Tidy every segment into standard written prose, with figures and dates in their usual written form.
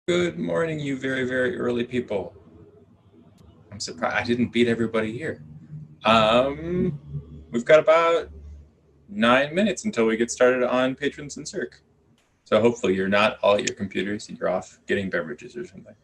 Good morning, you very, very early people. I'm surprised I didn't beat everybody here. We've got about 9 minutes until we get started on Patrons and Cirque. So hopefully you're not all at your computers and you're off getting beverages or something.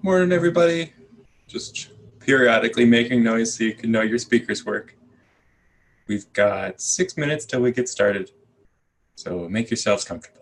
Morning, everybody. Just periodically making noise so you can know your speakers work. We've got 6 minutes till we get started, so make yourselves comfortable.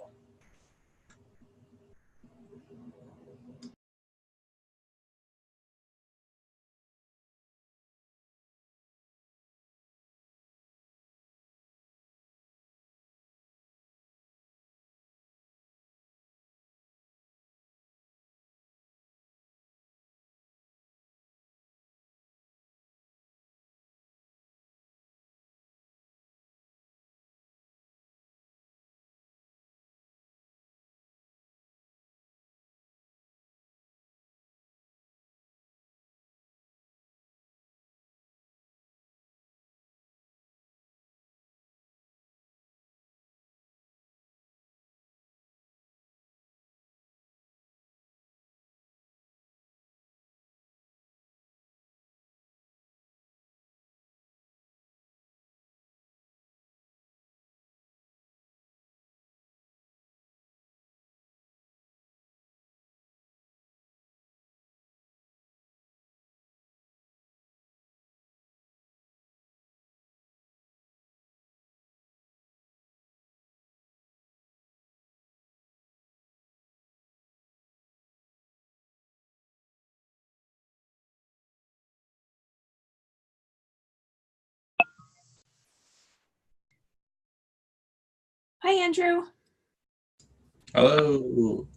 Hi, Andrew. Hello.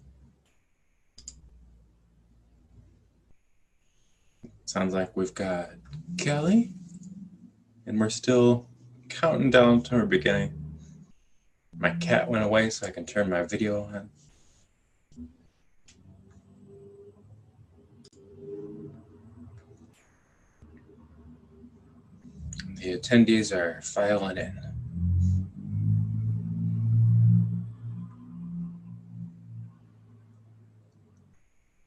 Sounds like we've got Kelly, and we're still counting down to our beginning. My cat went away so I can turn my video on. The attendees are filing in.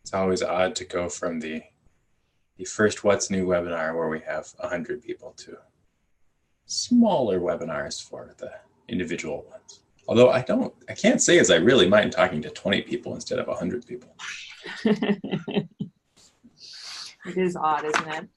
It's always odd to go from the first What's New webinar where we have 100 people to smaller webinars for the individual ones. Although I can't say as I really mind talking to 20 people instead of 100 people. It is odd, isn't it?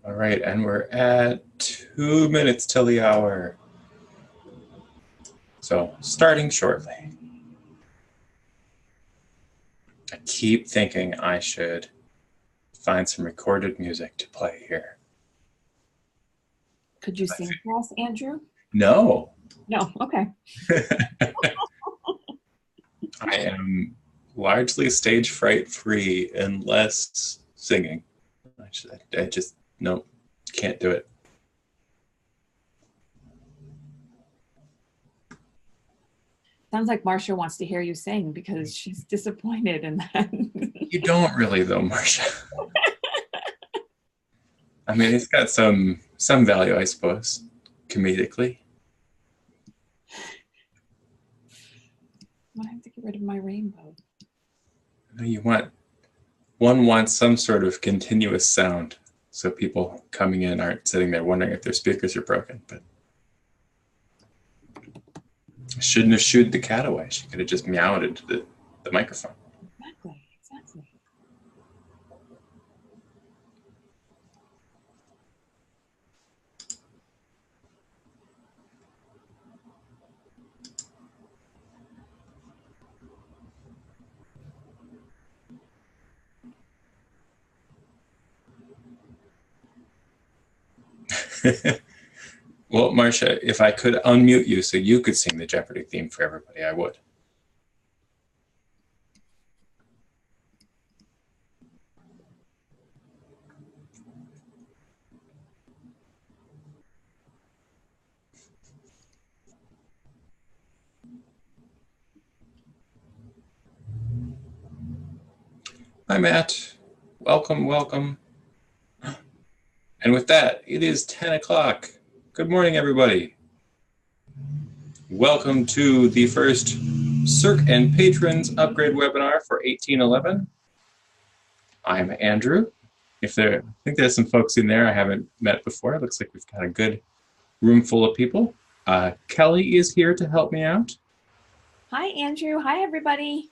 All right, and we're at 2 minutes till the hour. So starting shortly. I keep thinking I should find some recorded music to play here. Could you sing for us, Andrew? No. No, okay. I am largely stage fright free unless singing. I just, nope, can't do it. Sounds like Marcia wants to hear you sing because she's disappointed in that. You don't really though, Marcia. I mean, it's got some value, I suppose, comedically. I have to get rid of my rainbow. One wants some sort of continuous sound so people coming in aren't sitting there wondering if their speakers are broken, but I shouldn't have shooed the cat away. She could have just meowed into the microphone. Exactly. Well, Marcia, if I could unmute you so you could sing the Jeopardy theme for everybody, I would. Hi, Matt. Welcome, welcome. And with that, it is 10 o'clock. Good morning, everybody. Welcome to the first CERC and Patrons Upgrade webinar for 1811. I'm Andrew. I think there's some folks in there I haven't met before. It looks like we've got a good room full of people. Kelly is here to help me out. Hi, Andrew. Hi, everybody.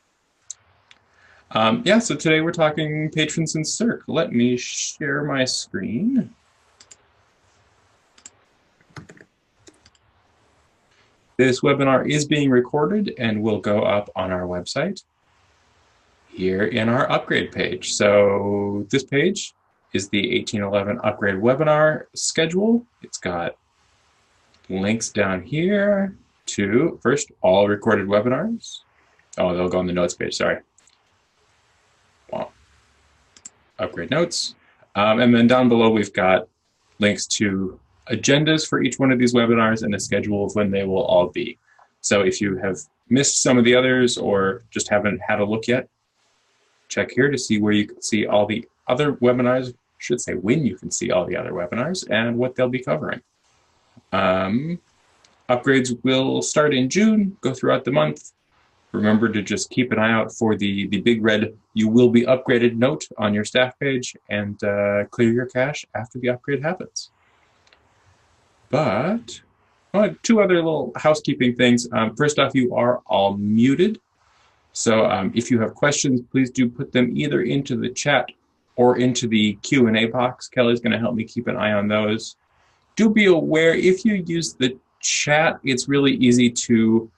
Yeah, so today we're talking patrons in CERC. Let me share my screen. This webinar is being recorded and will go up on our website here in our upgrade page. So this page is the 1811 upgrade webinar schedule. It's got links down here to, first, all recorded webinars. Oh, they'll go on the notes page, sorry. Well, upgrade notes. And then down below, we've got links to agendas for each one of these webinars and a schedule of when they will all be. So if you have missed some of the others or just haven't had a look yet, check here to see where you can see all the other webinars, I should say when you can see all the other webinars and what they'll be covering. Upgrades will start in June, go throughout the month. Remember to just keep an eye out for the big red "You will be upgraded" note on your staff page, and clear your cache after the upgrade happens. But two other little housekeeping things. First off, you are all muted. So if you have questions, please do put them either into the chat or into the Q&A box. Kelly's going to help me keep an eye on those. Do be aware, if you use the chat, it's really easy to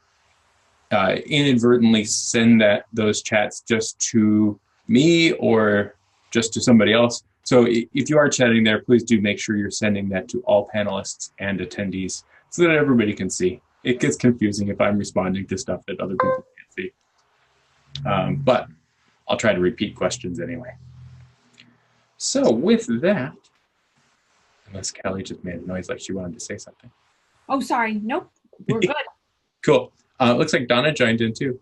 inadvertently send those chats just to me or just to somebody else. So if you are chatting there, please do make sure you're sending that to all panelists and attendees so that everybody can see. It gets confusing if I'm responding to stuff that other people can't see. But I'll try to repeat questions anyway. So with that, unless Kelly just made a noise like she wanted to say something. Oh, sorry. Nope. We're good. Cool. Looks like Donna joined in too.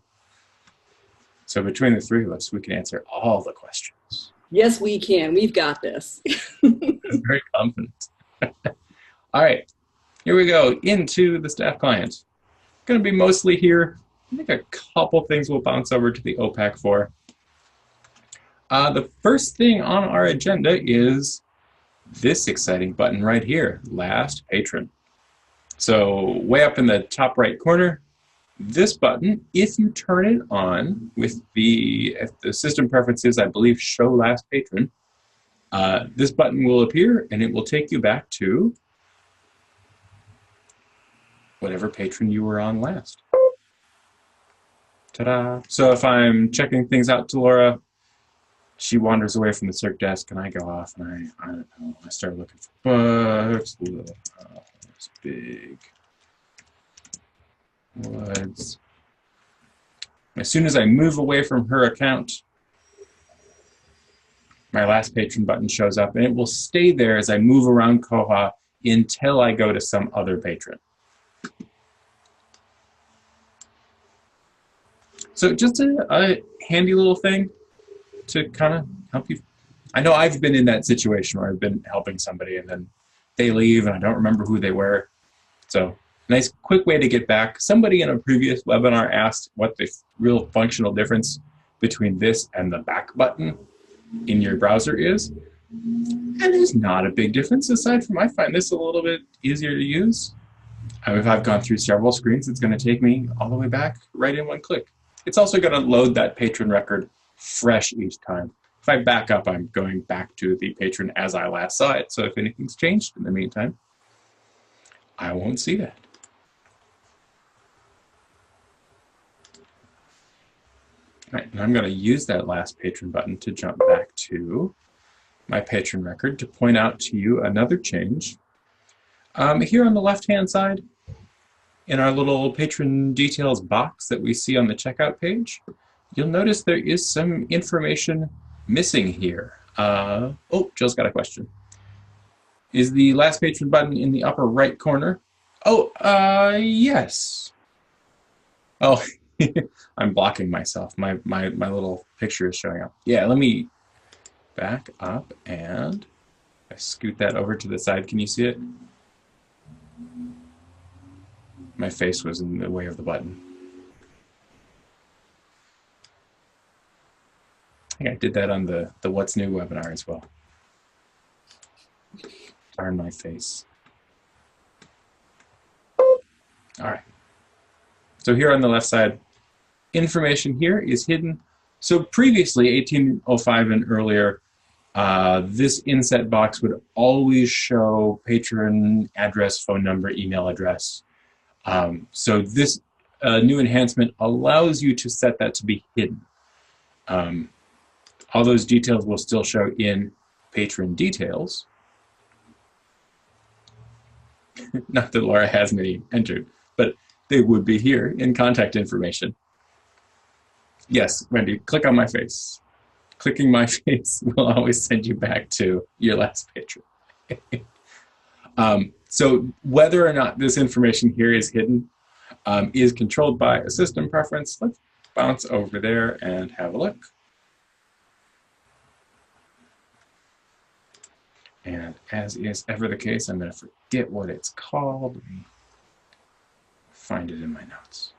So between the three of us, we can answer all the questions. Yes, we can. We've got this. I'm very confident. All right, here we go into the staff client. Going to be mostly here. I think a couple things we'll bounce over to the OPAC for. The first thing on our agenda is this exciting button right here, Last Patron. So way up in the top right corner, this button, if you turn it on with the system preferences, I believe, show Last Patron, this button will appear and it will take you back to whatever patron you were on last. Ta-da! So if I'm checking things out to Laura, she wanders away from the circ desk and I go off and I don't know, I start looking for books. It's big woods. As soon as I move away from her account, my Last Patron button shows up and it will stay there as I move around Koha until I go to some other patron. So just a handy little thing to kind of help you. I know I've been in that situation where I've been helping somebody and then they leave and I don't remember who they were. So nice quick way to get back. Somebody in a previous webinar asked what the real functional difference between this and the back button in your browser is. And there's not a big difference aside from I find this a little bit easier to use. If I've gone through several screens, it's going to take me all the way back right in one click. It's also going to load that patron record fresh each time. If I back up, I'm going back to the patron as I last saw it. So if anything's changed in the meantime, I won't see that. All right, and I'm going to use that Last Patron button to jump back to my patron record to point out to you another change. Here on the left-hand side, in our little patron details box that we see on the checkout page, you'll notice there is some information missing here. Oh, Jill's got a question. Is the Last Patron button in the upper right corner? Oh, yes. Oh, I'm blocking myself. My little picture is showing up. Yeah, let me back up and I scoot that over to the side. Can you see it? My face was in the way of the button. I think I did that on the What's New webinar as well. Darn my face. All right. So here on the left side, information here is hidden. So previously, 1805 and earlier, this inset box would always show patron address, phone number, email address. So this new enhancement allows you to set that to be hidden. All those details will still show in patron details. Not that Laura has many entered, but they would be here in contact information. Yes, Wendy, click on my face. Clicking my face will always send you back to your last patron. So whether or not this information here is hidden is controlled by a system preference. Let's bounce over there and have a look. And as is ever the case, I'm going to forget what it's called. Let me find it in my notes.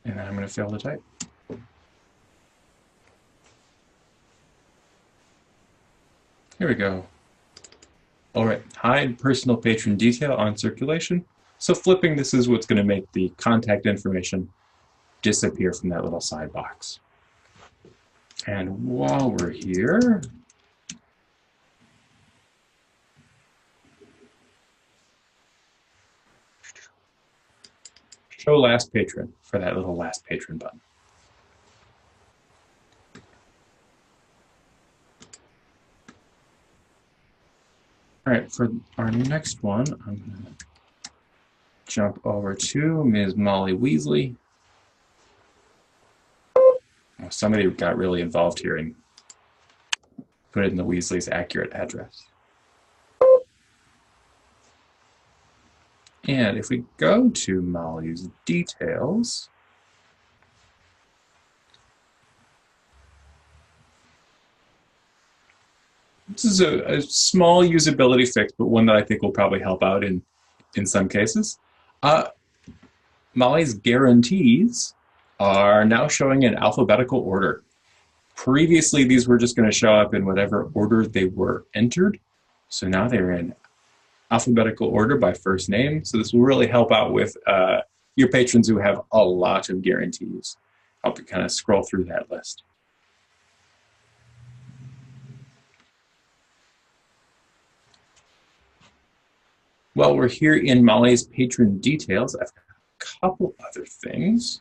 And I'm going to fail to type. Here we go. All right, hide personal patron detail on circulation. So flipping this is what's going to make the contact information disappear from that little side box. And while we're here, show last patron for that little last patron button. All right, for our next one, I'm going to jump over to Ms. Molly Weasley. Oh, somebody got really involved here and put in the Weasley's accurate address. And if we go to Molly's details, this is a small usability fix, but one that I think will probably help out in some cases. Molly's guarantees are now showing in alphabetical order. Previously, these were just going to show up in whatever order they were entered. So now they're in alphabetical order by first name. So this will really help out with your patrons who have a lot of guarantees. Help you kind of scroll through that list. While we're here in Molly's patron details, I've got a couple other things.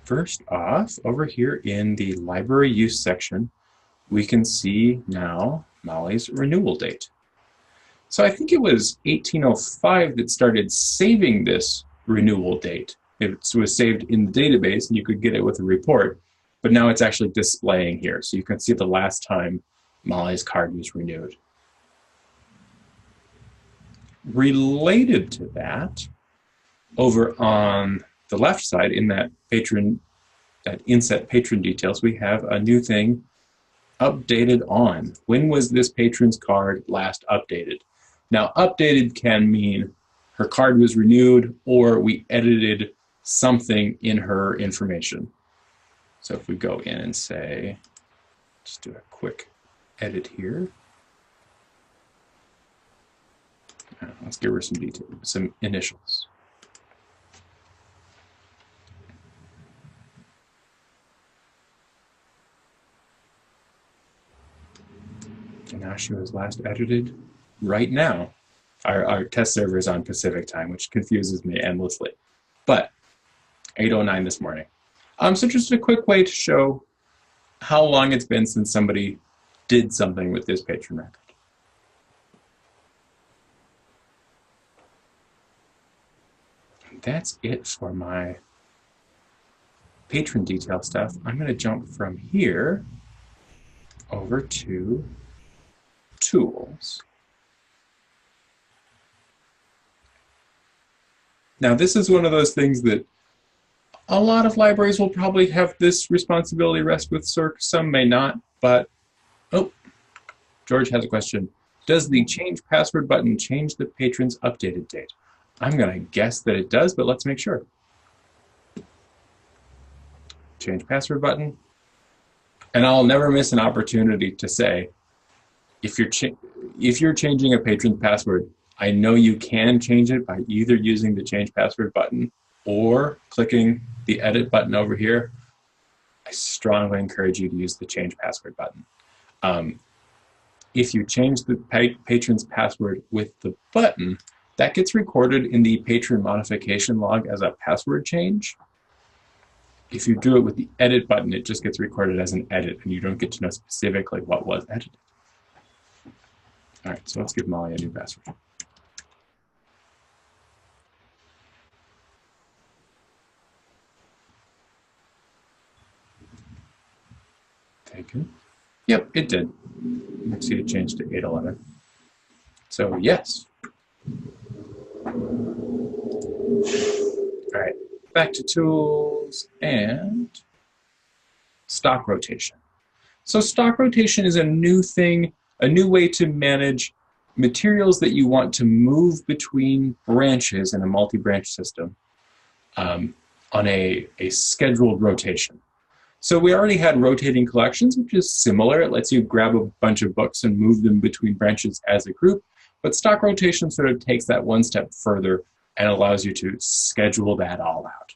First off, over here in the library use section, we can see now Molly's renewal date. So I think it was 1805 that started saving this renewal date. It was saved in the database and you could get it with a report, but now it's actually displaying here. So you can see the last time Molly's card was renewed. Related to that, over on the left side in that inset patron details, we have a new thing, updated on. When was this patron's card last updated? Now, updated can mean her card was renewed or we edited something in her information. So if we go in and say, just do a quick edit here. Let's give her some detail, some initials. And now she was last edited right now. Our test server is on Pacific time, which confuses me endlessly. But 8:09 this morning. So just a quick way to show how long it's been since somebody did something with this patron record. That's it for my patron detail stuff. I'm going to jump from here over to tools. Now, this is one of those things that a lot of libraries will probably have this responsibility rest with Circ. Some may not, but, oh, George has a question. Does the change password button change the patron's updated date? I'm going to guess that it does, but let's make sure. Change password button. And I'll never miss an opportunity to say, if you're changing a patron's password, I know you can change it by either using the change password button or clicking the edit button over here. I strongly encourage you to use the change password button. If you change the patron's password with the button, that gets recorded in the patron modification log as a password change. If you do it with the edit button, it just gets recorded as an edit and you don't get to know specifically what was edited. All right, so let's give Molly a new password. taken. Yep, it did. You can see it changed to 811. So yes. All right, back to tools and stock rotation. So stock rotation is a new thing, a new way to manage materials that you want to move between branches in a multi-branch system on a scheduled rotation. So we already had rotating collections, which is similar. It lets you grab a bunch of books and move them between branches as a group. But stock rotation sort of takes that one step further and allows you to schedule that all out.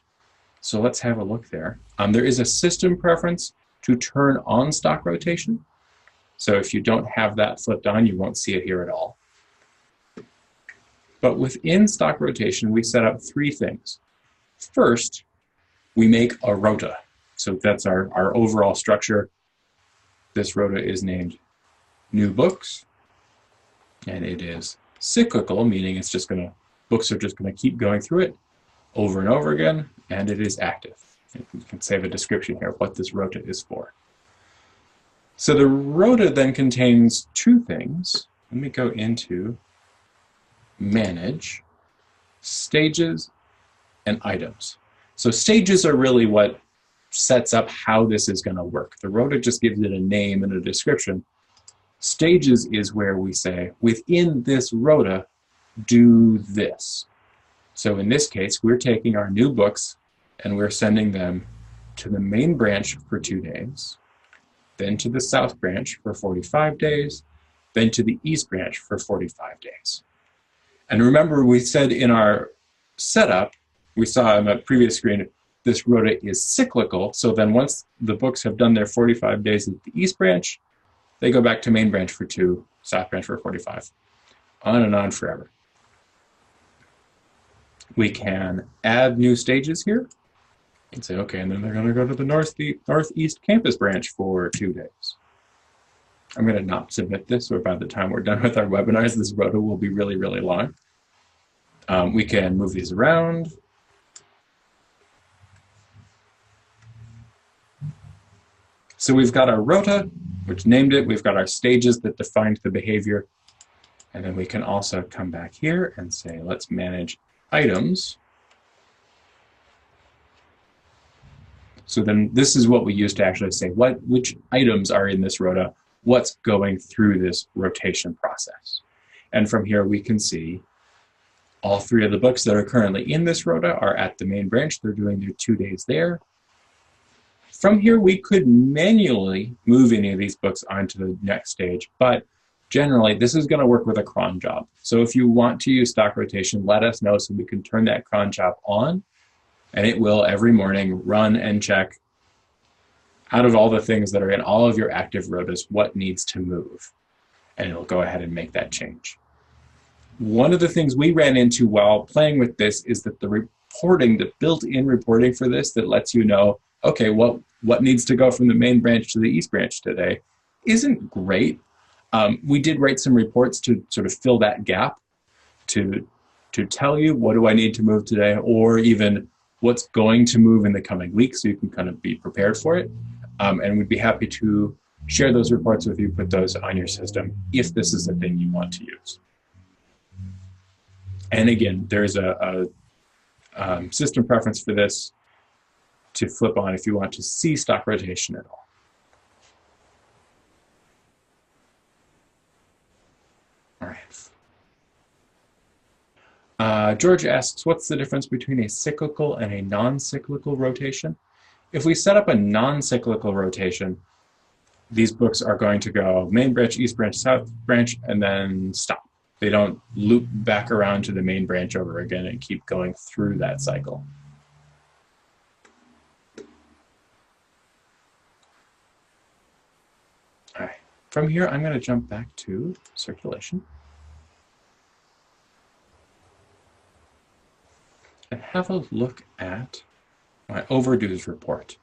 So let's have a look there. There is a system preference to turn on stock rotation. So if you don't have that flipped on, you won't see it here at all. But within stock rotation, we set up three things. First, we make a rota. So that's our overall structure. This rota is named New Books, and it is cyclical, meaning it's just books are just gonna keep going through it over and over again, and it is active. You can save a description here of what this rota is for. So the rota then contains two things. Let me go into Manage, Stages, and Items. So stages are really what sets up how this is going to work. The rota just gives it a name and a description. Stages is where we say, within this rota, do this. So in this case, we're taking our new books and we're sending them to the main branch for 2 days, then to the south branch for 45 days, then to the east branch for 45 days. And remember, we said in our setup, we saw on the previous screen, this rota is cyclical. So then once the books have done their 45 days at the east branch, they go back to main branch for 2, south branch for 45, on and on forever. We can add new stages here and say, okay, and then they're going to go to the northeast campus branch for 2 days. I'm going to not submit this, or by the time we're done with our webinars, this rota will be really, really long. We can move these around. So we've got our rota, which named it. We've got our stages that defined the behavior. And then we can also come back here and say, let's manage items. So then this is what we use to actually say which items are in this rota, what's going through this rotation process. And from here we can see all 3 of the books that are currently in this rota are at the main branch. They're doing their 2 days there. From here we could manually move any of these books onto the next stage, but generally this is going to work with a cron job. So if you want to use stock rotation, let us know so we can turn that cron job on, and it will every morning run and check out of all the things that are in all of your active rotas, what needs to move, and it'll go ahead and make that change. One of the things we ran into while playing with this is that the reporting, the built-in reporting for this that lets you know, okay, what needs to go from the main branch to the east branch today isn't great. We did write some reports to sort of fill that gap, to tell you what do I need to move today, or even what's going to move in the coming week, so you can kind of be prepared for it. And we'd be happy to share those reports with you, put those on your system if this is a thing you want to use. And again, there's a system preference for this to flip on if you want to see stock rotation at all. All right. George asks, what's the difference between a cyclical and a non-cyclical rotation? If we set up a non-cyclical rotation, these books are going to go main branch, east branch, south branch, and then stop. They don't loop back around to the main branch over again and keep going through that cycle. All right, from here, I'm going to jump back to circulation and have a look at my Overdues report.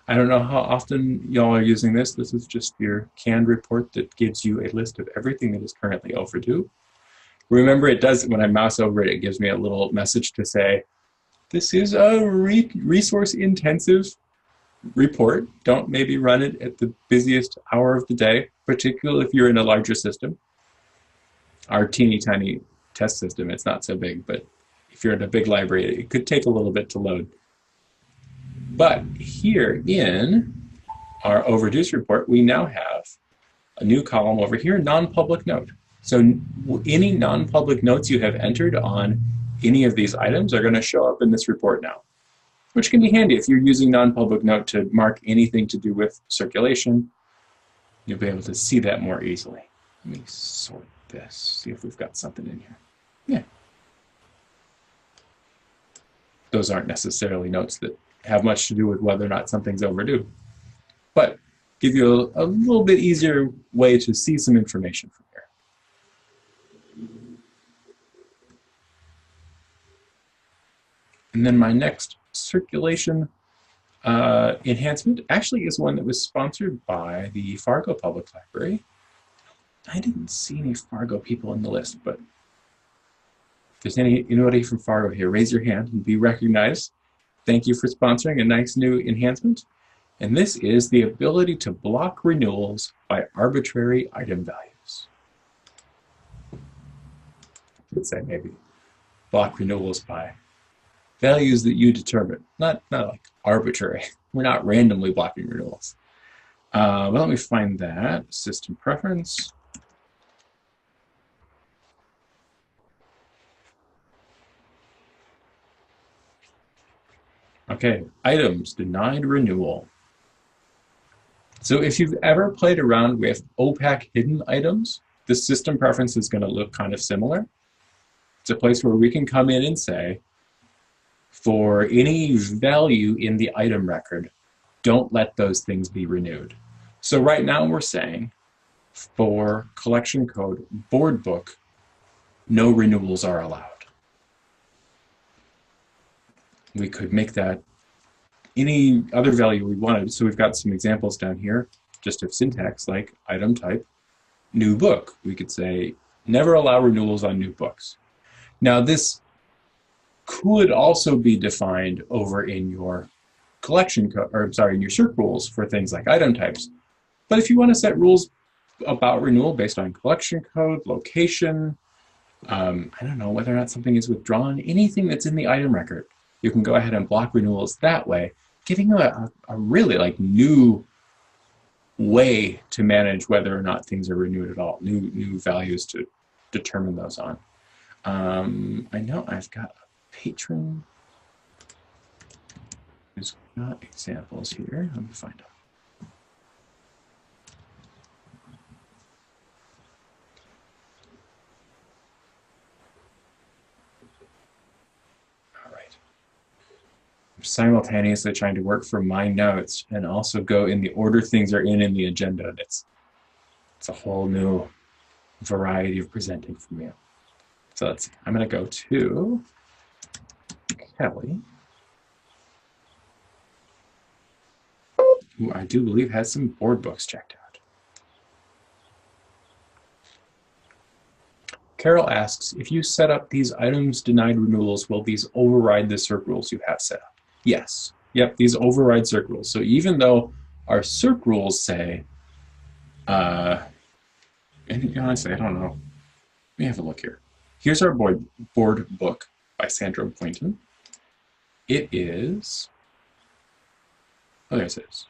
I don't know how often y'all are using this. This is just your canned report that gives you a list of everything that is currently overdue. Remember, it does, when I mouse over it, it gives me a little message to say, this is a resource intensive report. Don't maybe run it at the busiest hour of the day, particularly if you're in a larger system. Our teeny tiny test system, it's not so big, but if you're in a big library, it could take a little bit to load. But here in our Overdue Report, we now have a new column over here, non-public note. So any non-public notes you have entered on any of these items are going to show up in this report now, which can be handy if you're using non-public note to mark anything to do with circulation. You'll be able to see that more easily. Let me sort this, see if we've got something in here. Yeah. Those aren't necessarily notes that have much to do with whether or not something's overdue, but give you a little bit easier way to see some information from here. And then my next circulation enhancement actually is one that was sponsored by the Fargo Public Library. I didn't see any Fargo people in the list, but if there's anybody from Fargo here, raise your hand and be recognized. Thank you for sponsoring a nice new enhancement. And this is the ability to block renewals by arbitrary item values. Let's say maybe block renewals by values that you determine, not like arbitrary. We're not randomly blocking renewals. Well, let me find that system preference. Okay, items denied renewal. So if you've ever played around with opaque hidden items, the system preference is going to look kind of similar. It's a place where we can come in and say, for any value in the item record, don't let those things be renewed. So right now we're saying, for collection code board book, no renewals are allowed. We could make that any other value we wanted. So we've got some examples down here, just of syntax, like item type, new book. We could say, never allow renewals on new books. Now this could also be defined over in your collection code, or sorry, in your circ rules for things like item types. But if you want to set rules about renewal based on collection code, location, I don't know, whether or not something is withdrawn, anything that's in the item record, you can go ahead and block renewals that way, giving a really like new way to manage whether or not things are renewed at all, new values to determine those on. I know I've got a patron who's got examples here. Let me find out. I'm simultaneously trying to work from my notes and also go in the order things are in the agenda. It's a whole new variety of presenting from you. So let's see. I'm going to go to Kelly, who I do believe has some board books checked out. Carol asks, if you set up these items denied renewals, will these override the circ rules you have set up? Yes. Yep, these override circ rules. So even though our circ rules say, and honestly, I don't know. Let me have a look here. Here's our board book by Sandra Poynton. It is, oh, there it is,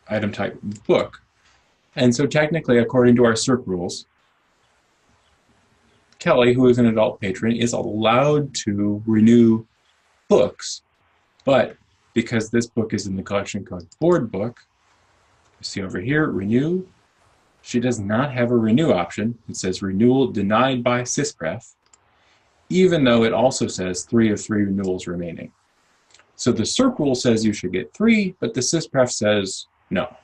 item type book. And so technically, according to our circ rules, Kelly, who is an adult patron, is allowed to renew books, but because this book is in the collection code board book, you see over here, renew, she does not have a renew option. It says renewal denied by syspref, even though it also says 3 of 3 renewals remaining. So the circ rule says you should get 3, but the syspref says no.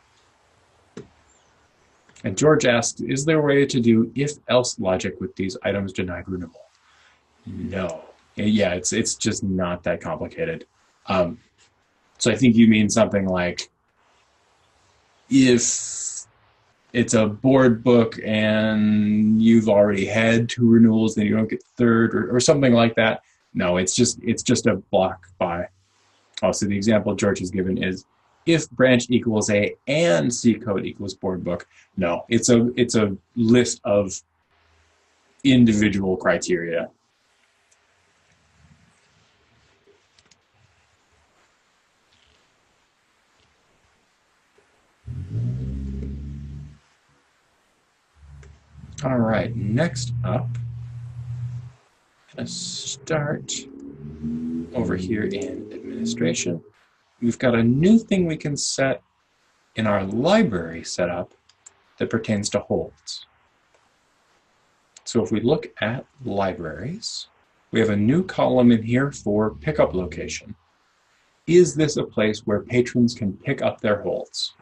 And George asks, is there a way to do if-else logic with these items denied renewal? No. Yeah, it's just not that complicated. So I think you mean something like, if it's a board book and you've already had 2 renewals, then you don't get third, or something like that. No, it's just a block by. Oh, so the example George has given is if branch equals A and C code equals board book. No, it's a list of individual criteria. All right, next up, I'm going to start over here in administration. We've got a new thing we can set in our library setup that pertains to holds. So if we look at libraries, we have a new column in here for pickup location. Is this a place where patrons can pick up their holds?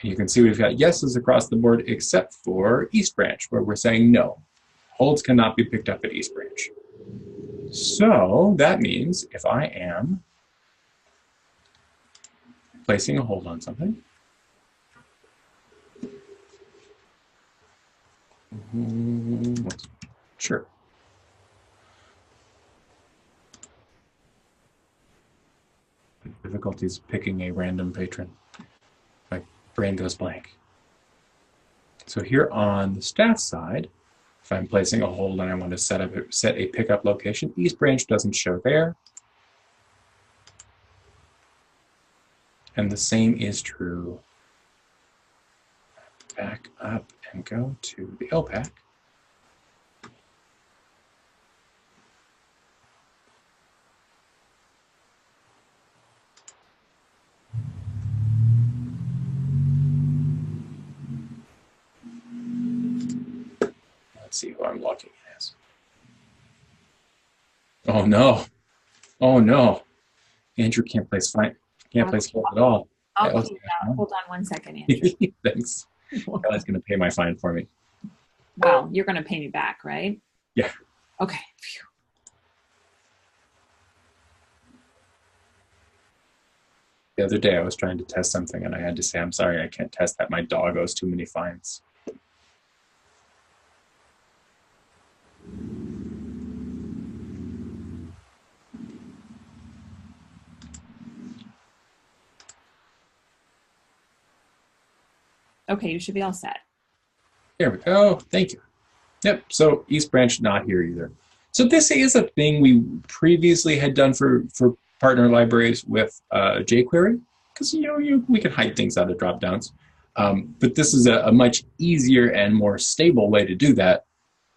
And you can see we've got yeses across the board except for East Branch, where we're saying no. Holds cannot be picked up at East Branch. So that means if I am placing a hold on something, sure. Difficulties picking a random patron. My brain goes blank. So here on the staff side, if I'm placing a hold and I want to set a pickup location, East Branch doesn't show there. And the same is true. Back up and go to the LPAC. Let's see who I'm locking in as. Oh no. Oh no. Andrew can't place hold at all. I'll clean it out. Hold on one second, Andrew. Thanks. Kelly's going to pay my fine for me. Well, you're going to pay me back, right? Yeah. Okay. Phew. The other day I was trying to test something and I had to say, I'm sorry, I can't test that. My dog owes too many fines. Okay, you should be all set. There we go. Thank you. Yep. So East Branch not here either. So this is a thing we previously had done for partner libraries with jQuery, because we can hide things out of dropdowns. But this is a much easier and more stable way to do that.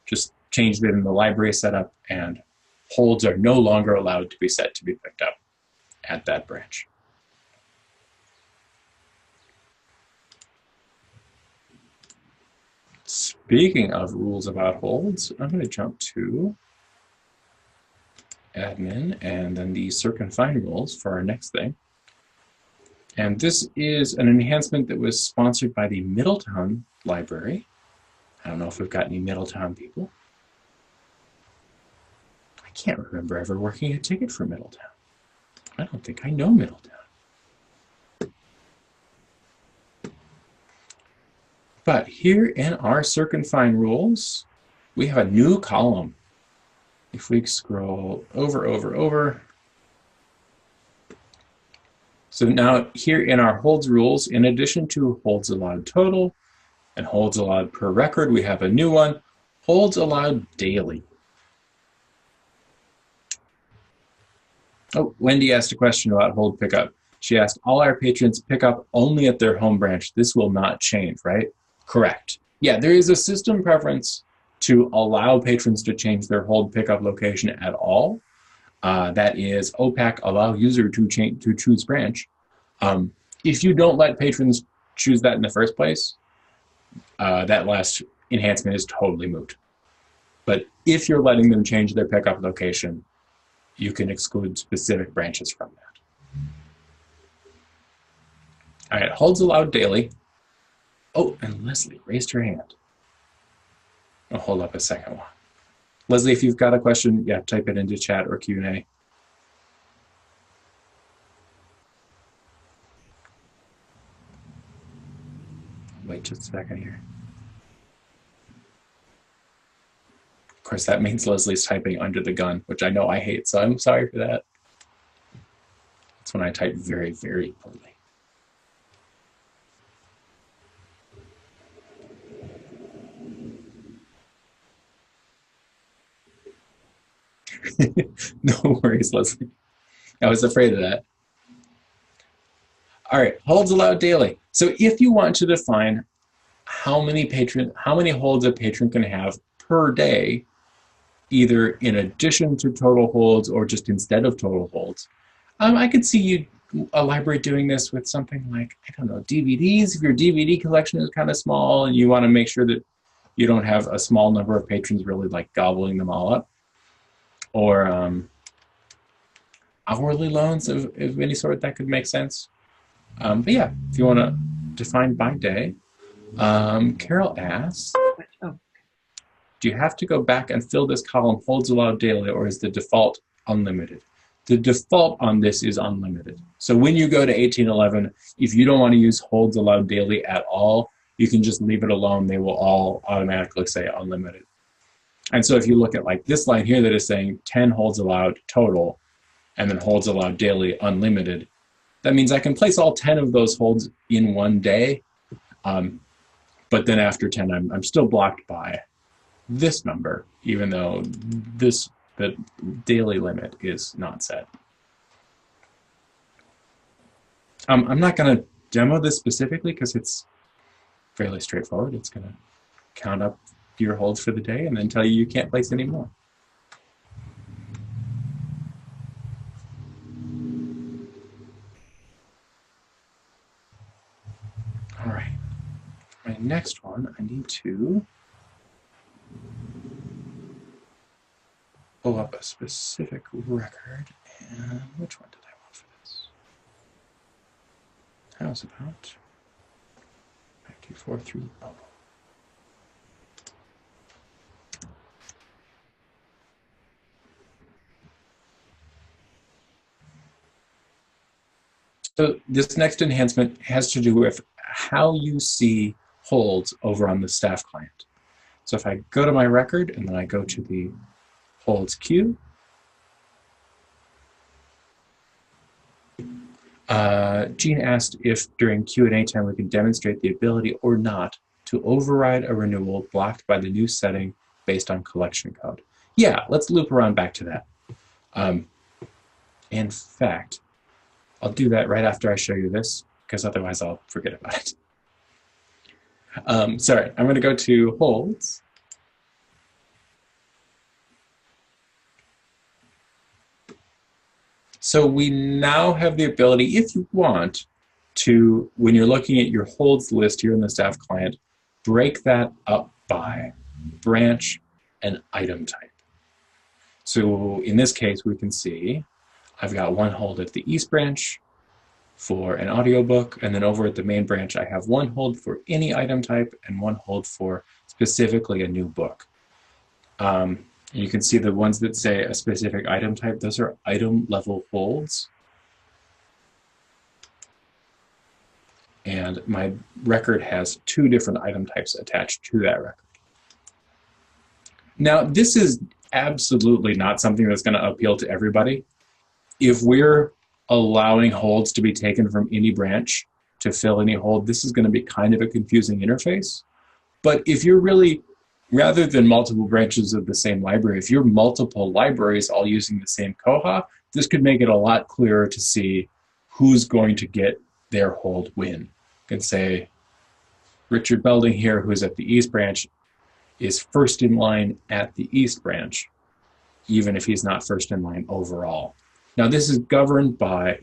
Just change it in the library setup, and holds are no longer allowed to be set to be picked up at that branch. Speaking of rules about holds, I'm going to jump to admin and then the circ and find rules for our next thing. And this is an enhancement that was sponsored by the Middletown Library. I don't know if we've got any Middletown people. I can't remember ever working a ticket for Middletown. I don't think I know Middletown. But here in our circ and find rules, we have a new column. If we scroll over. So now here in our holds rules, in addition to holds allowed total and holds allowed per record, we have a new one, holds allowed daily. Oh, Wendy asked a question about hold pickup. She asked, all our patrons pick up only at their home branch. This will not change, right? Correct. Yeah, there is a system preference to allow patrons to change their hold pickup location at all. That is OPAC allow user to choose branch. If you don't let patrons choose that in the first place, that last enhancement is totally moot. But if you're letting them change their pickup location, you can exclude specific branches from that. All right, holds allowed daily. Oh, and Leslie raised her hand. I'll hold up a second one. Leslie, if you've got a question, yeah, type it into chat or Q&A. Wait just a second here. Of course, that means Leslie's typing under the gun, which I know I hate, so I'm sorry for that. That's when I type very, very poorly. No worries, Leslie. I was afraid of that. All right, holds allowed daily. So if you want to define how many holds a patron can have per day, either in addition to total holds or just instead of total holds, I could see a library doing this with something like, I don't know, DVDs. If your DVD collection is kind of small and you want to make sure that you don't have a small number of patrons really like gobbling them all up, or hourly loans of any sort, that could make sense. But yeah, if you want to define by day, Carol asks, do you have to go back and fill this column holds allowed daily, or is the default unlimited? The default on this is unlimited. So when you go to 1811, if you don't want to use holds allowed daily at all, you can just leave it alone. They will all automatically say unlimited. And so if you look at like this line here that is saying 10 holds allowed total, and then holds allowed daily unlimited, that means I can place all 10 of those holds in one day. But then after 10, I'm still blocked by this number, even though the daily limit is not set. I'm not going to demo this specifically because it's fairly straightforward. It's going to count up your holds for the day and then tell you can't place any more. All right. My next one, I need to pull up a specific record. And which one did I want for this? How's about 524 through So this next enhancement has to do with how you see holds over on the staff client. So if I go to my record and then I go to the holds queue, Jean asked if during Q&A time we can demonstrate the ability or not to override a renewal blocked by the new setting based on collection code. Yeah, let's loop around back to that. In fact, I'll do that right after I show you this, because otherwise I'll forget about it. Sorry, I'm going to go to holds. So we now have the ability, if you want, to, when you're looking at your holds list here in the staff client, break that up by branch and item type. So in this case, we can see I've got one hold at the East branch for an audiobook, and then over at the main branch, I have one hold for any item type and one hold for specifically a new book. You can see the ones that say a specific item type, those are item level holds. And my record has two different item types attached to that record. Now, this is absolutely not something that's going to appeal to everybody. If we're allowing holds to be taken from any branch to fill any hold, this is going to be kind of a confusing interface. But if you're really, rather than multiple branches of the same library, if you're multiple libraries all using the same Koha, this could make it a lot clearer to see who's going to get their hold when. You can say Richard Belding here, who's at the East branch, is first in line at the East branch, even if he's not first in line overall. Now, this is governed by,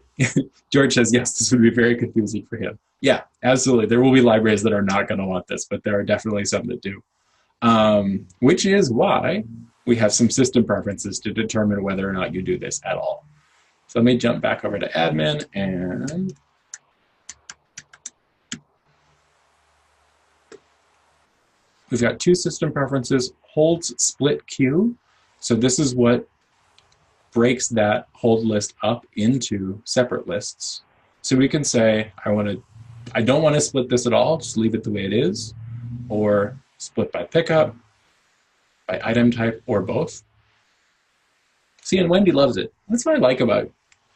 George says, yes, this would be very confusing for him. Yeah, absolutely. There will be libraries that are not going to want this, but there are definitely some that do. Which is why we have some system preferences to determine whether or not you do this at all. So let me jump back over to admin, and we've got two system preferences, holds split queue. So this is what breaks that hold list up into separate lists. So we can say, I don't want to split this at all, just leave it the way it is, or split by pickup, by item type, or both. See, and Wendy loves it. That's what I like about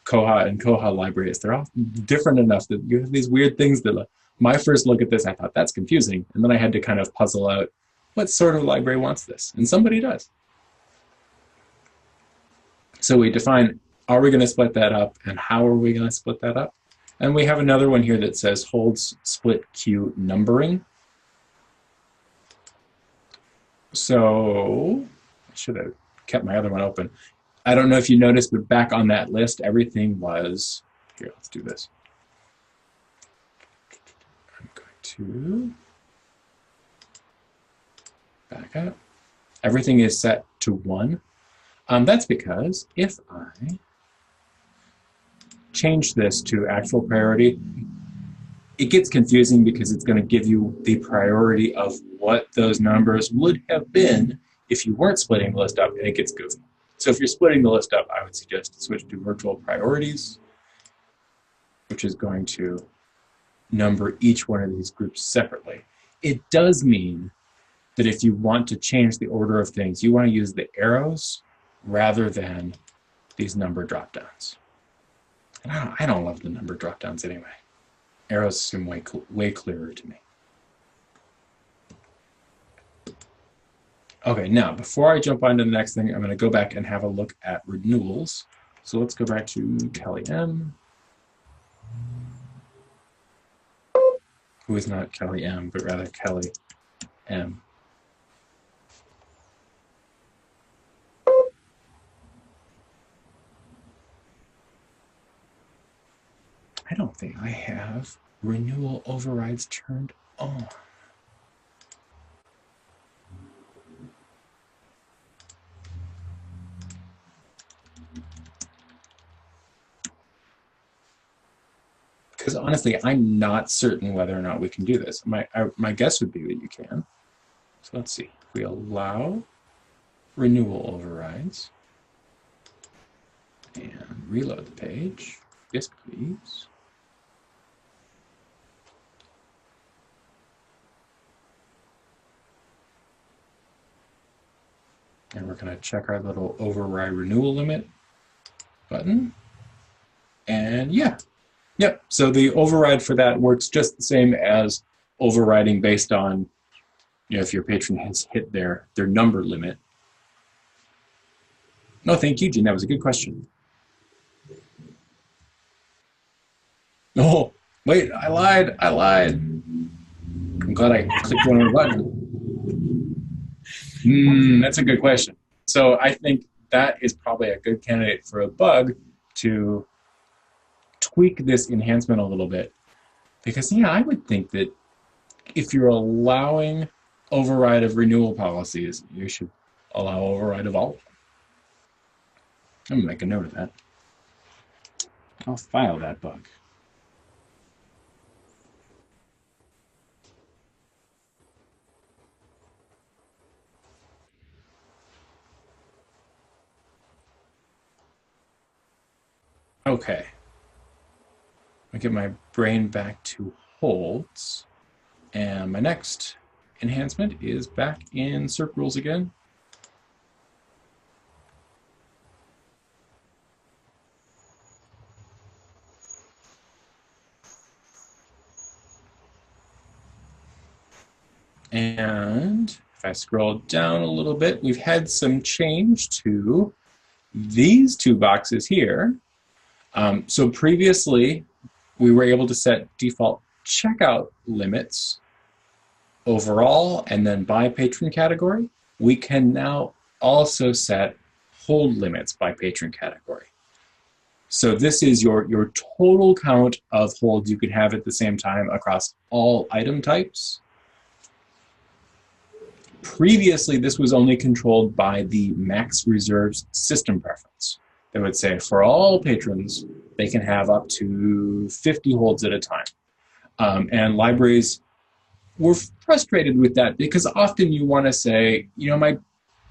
Koha and Koha libraries. They're all different enough that you have these weird things that, my first look at this, I thought that's confusing. And then I had to kind of puzzle out what sort of library wants this. And somebody does. So we define, are we going to split that up, and how are we going to split that up? And we have another one here that says holds split queue numbering. So I should have kept my other one open. I don't know if you noticed, but back on that list, everything was, here, let's do this. I'm going to back up. Everything is set to 1. That's because if I change this to actual priority, it gets confusing because it's going to give you the priority of what those numbers would have been if you weren't splitting the list up, and it gets goofy. So if you're splitting the list up, I would suggest to switch to virtual priorities, which is going to number each one of these groups separately. It does mean that if you want to change the order of things, you want to use the arrows rather than these number drop-downs. And I don't love the number drop-downs anyway. Arrows seem way clearer to me. Okay, now before I jump on to the next thing, I'm going to go back and have a look at renewals. So let's go back to Kelly M, who is not Kelly M, but rather Kelly M. I don't think I have renewal overrides turned on. Because honestly, I'm not certain whether or not we can do this. My guess would be that you can. So let's see. If we allow renewal overrides and reload the page. Yes, please. And we're going to check our little override renewal limit button. And yeah. Yep, so the override for that works just the same as overriding based on, if your patron has hit their number limit. No, thank you, Jean. That was a good question. Oh, wait, I lied. I'm glad I clicked one on the button. That's a good question. So I think that is probably a good candidate for a bug to tweak this enhancement a little bit. Because, yeah, I would think that if you're allowing override of renewal policies, you should allow override of all of them. I'm going to make a note of that. I'll file that bug. Okay. I get my brain back to holds. And my next enhancement is back in circ rules again. And if I scroll down a little bit, we've had some change to these two boxes here. So previously, we were able to set default checkout limits overall and then by patron category. We can now also set hold limits by patron category. So this is your total count of holds you could have at the same time across all item types. Previously, this was only controlled by the max reserves system preference. They would say for all patrons, they can have up to 50 holds at a time. And libraries were frustrated with that because often you want to say, my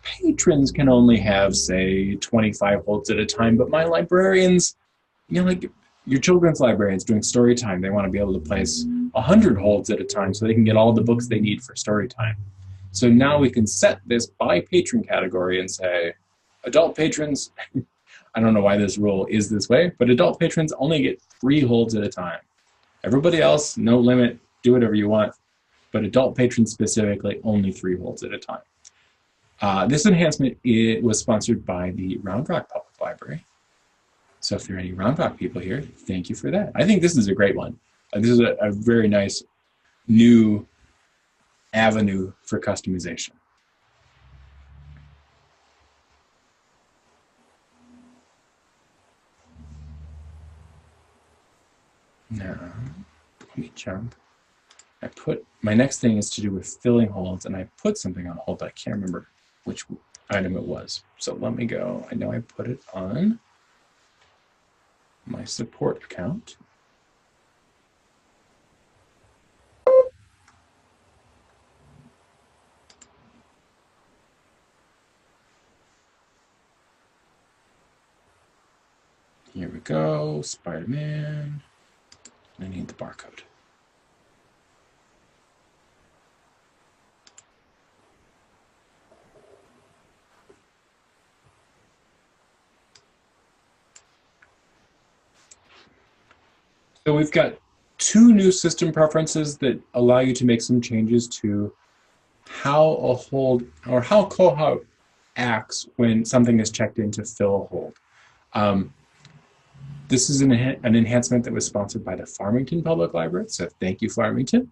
patrons can only have, say, 25 holds at a time, but my librarians, like your children's librarians doing story time, they want to be able to place 100 holds at a time so they can get all the books they need for story time. So now we can set this by patron category and say, adult patrons, I don't know why this rule is this way, but adult patrons only get 3 holds at a time. Everybody else, no limit, do whatever you want, but adult patrons specifically, only 3 holds at a time. This enhancement was sponsored by the Round Rock Public Library. So if there are any Roundrock people here, thank you for that. I think this is a great one. This is a very nice new avenue for customization. Now, let me jump. My next thing is to do with filling holds, and I put something on hold, but I can't remember which item it was. So let me go. I know I put it on my support account. Here we go, Spider-Man. I need the barcode. So we've got two new system preferences that allow you to make some changes to how a hold, or how Koha acts when something is checked in to fill a hold. This is an enhancement that was sponsored by the Farmington Public Library, so thank you, Farmington.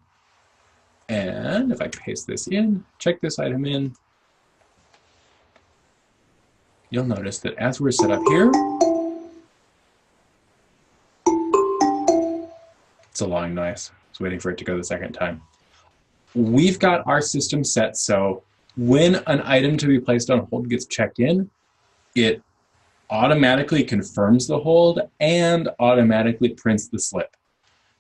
And if I paste this in, check this item in, you'll notice that as we're set up here, it's a long noise. I was waiting for it to go the second time. We've got our system set so when an item to be placed on hold gets checked in, it automatically confirms the hold and automatically prints the slip.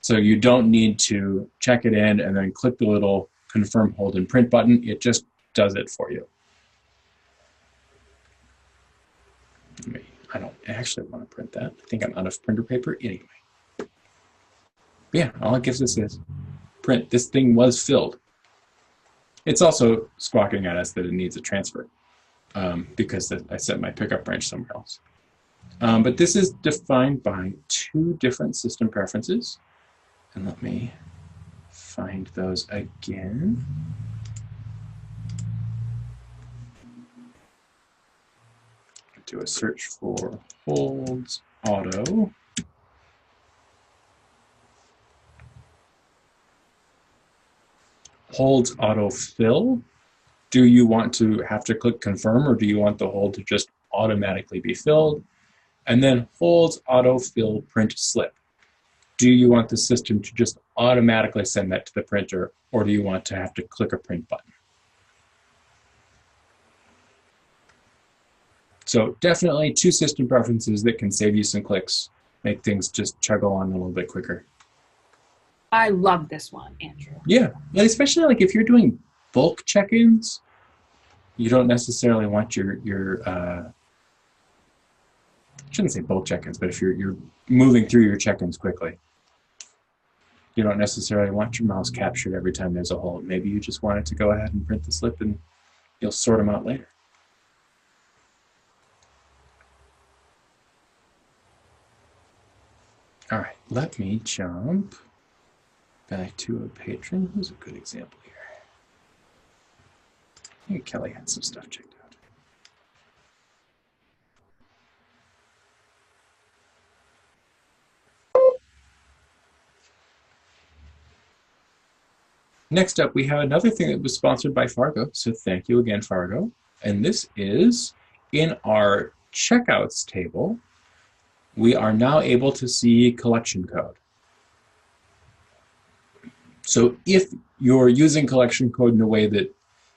So you don't need to check it in and then click the little confirm hold and print button. It just does it for you. I don't actually want to print that. I think I'm out of printer paper anyway. But yeah, all it gives us is print. This thing was filled. It's also squawking at us that it needs a transfer because I set my pickup branch somewhere else. But this is defined by two different system preferences. And let me find those again. Do a search for holds auto. Holds autofill. Do you want to have to click confirm, or do you want the hold to just automatically be filled? And then holds autofill print slip. Do you want the system to just automatically send that to the printer, or do you want to have to click a print button? So definitely two system preferences that can save you some clicks, make things just chug along a little bit quicker. I love this one, Andrew. Yeah, and especially like if you're doing bulk check-ins, you don't necessarily want your I shouldn't say bulk check-ins, but if you're moving through your check-ins quickly, you don't necessarily want your mouse captured every time there's a hold. Maybe you just want it to go ahead and print the slip and you'll sort them out later. All right, let me jump back to a patron. Who's a good example here? I think Kelly had some stuff checked out. Next up, we have another thing that was sponsored by Fargo, so thank you again, Fargo. And this is in our checkouts table, we are now able to see collection code. So if you're using collection code in a way that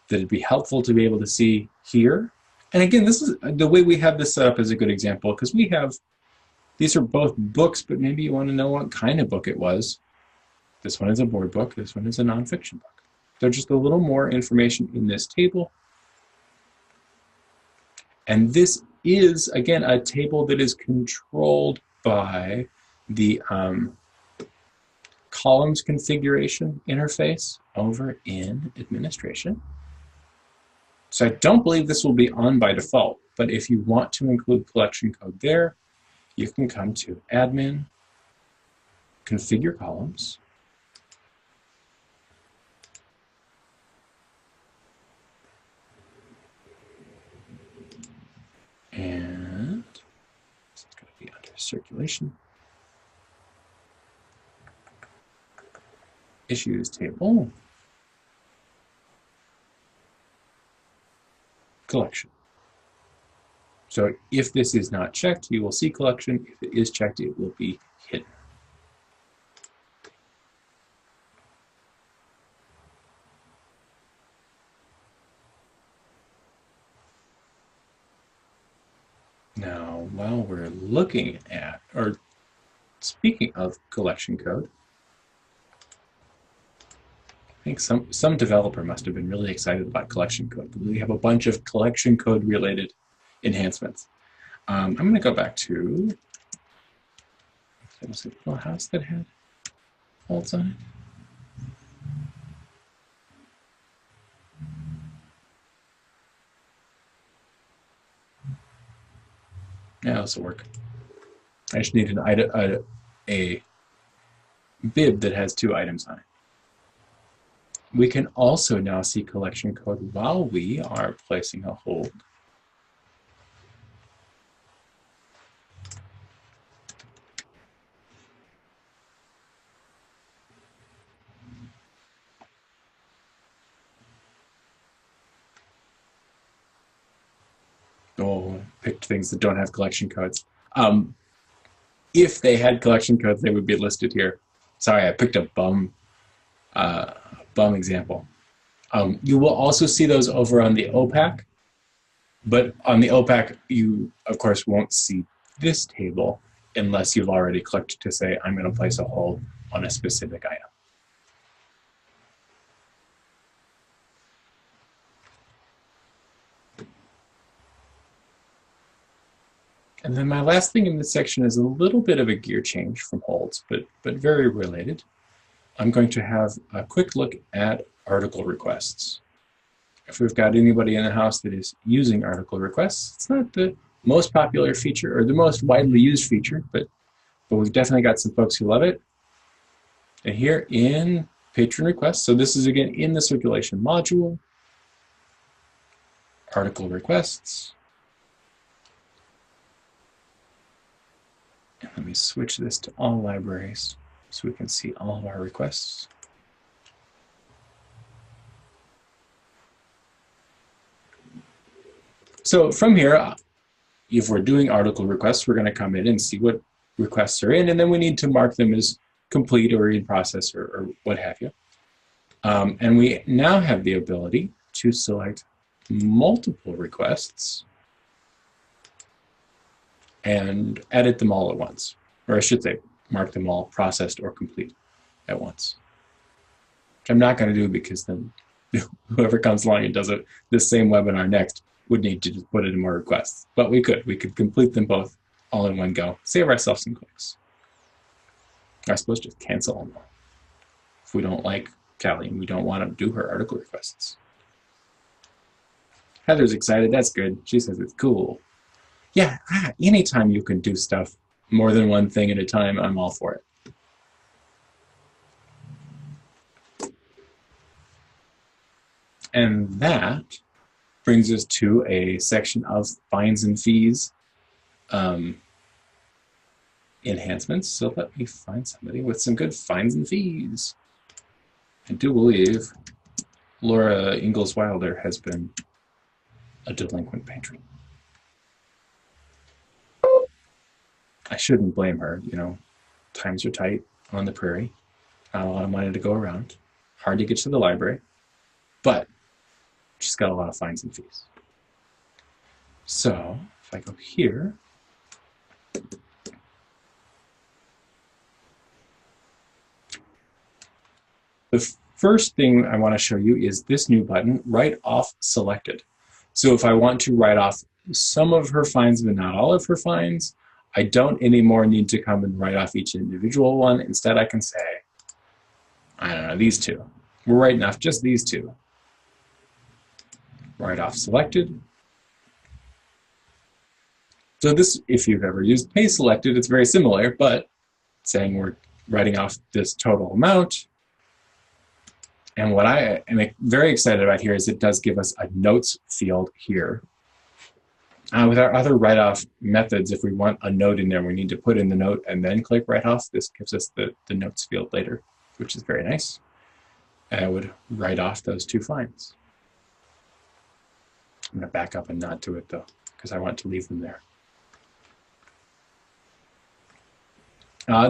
it'd be helpful to be able to see here, and again, this is the way we have this set up is a good example because we have, these are both books, but maybe you want to know what kind of book it was. This one is a board book, this one is a nonfiction book. There's just a little more information in this table. And this is, again, a table that is controlled by the columns configuration interface over in administration. So I don't believe this will be on by default, but if you want to include collection code there, you can come to admin, configure columns, and circulation. Issues table. Collection. So if this is not checked, you will see collection. If it is checked, it will be hidden. Now, while we're looking at, or speaking of collection code, I think some developer must have been really excited about collection code. We have a bunch of collection code related enhancements. I'm going to go back to, was it a house that had holds on it? Yeah, this will work. I just need a bib that has 2 items on it. We can also now see collection code while we are placing a hold. Oh, picked things that don't have collection codes. If they had collection codes, they would be listed here. Sorry, I picked a bum example. You will also see those over on the OPAC, but on the OPAC, you, of course, won't see this table unless you've already clicked to say, I'm going to place a hold on a specific item. And then my last thing in this section is a little bit of a gear change from holds, but very related. I'm going to have a quick look at article requests. If we've got anybody in the house that is using article requests, it's not the most popular feature or the most widely used feature, but we've definitely got some folks who love it. And here in Patron Requests, so this is again in the circulation module, article requests. And let me switch this to all libraries so we can see all of our requests. So from here, if we're doing article requests, we're going to come in and see what requests are in, and then we need to mark them as complete or in process or what have you. And we now have the ability to select multiple requests and edit them all at once, or I should say, mark them all processed or complete at once. Which I'm not going to do because then whoever comes along and does this same webinar next would need to just put it in more requests. But we could complete them both all in one go, save ourselves some clicks. I suppose just cancel them all. If we don't like Callie and we don't want to do her article requests. Heather's excited, that's good. She says it's cool. Yeah, anytime you can do stuff more than one thing at a time, I'm all for it. And that brings us to a section of fines and fees enhancements. So let me find somebody with some good fines and fees. I do believe Laura Ingalls Wilder has been a delinquent patron. I shouldn't blame her, you know, times are tight on the prairie, not a lot of money to go around, hard to get to the library, but she's got a lot of fines and fees. So if I go here, the first thing I want to show you is this new button, Write Off Selected. So if I want to write off some of her fines but not all of her fines, I don't anymore need to come and write off each individual one. Instead, I can say, I don't know, these two. We're writing off just these two. Write off selected. So this, if you've ever used pay selected, it's very similar, but saying we're writing off this total amount. And what I am very excited about here is it does give us a notes field here. With our other write-off methods, if we want a note in there, we need to put in the note and then click write-off. This gives us the notes field later, which is very nice. And I would write off those 2 fines. I'm going to back up and nod to it, though, because I want to leave them there.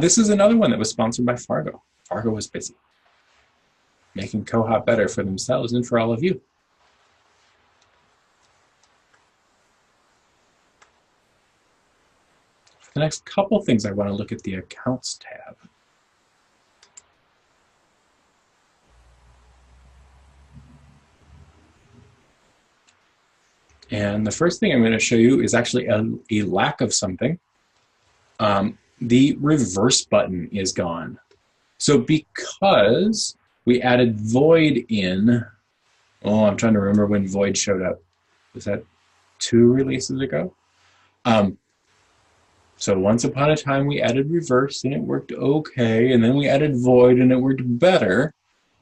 This is another one that was sponsored by Fargo. Fargo was busy, making Koha better for themselves and for all of you. For the next couple things, I want to look at the Accounts tab. And the first thing I'm going to show you is actually a lack of something. The reverse button is gone. So because we added void in, I'm trying to remember when void showed up. Was that 2 releases ago? So once upon a time we added reverse and it worked okay, and then we added void and it worked better.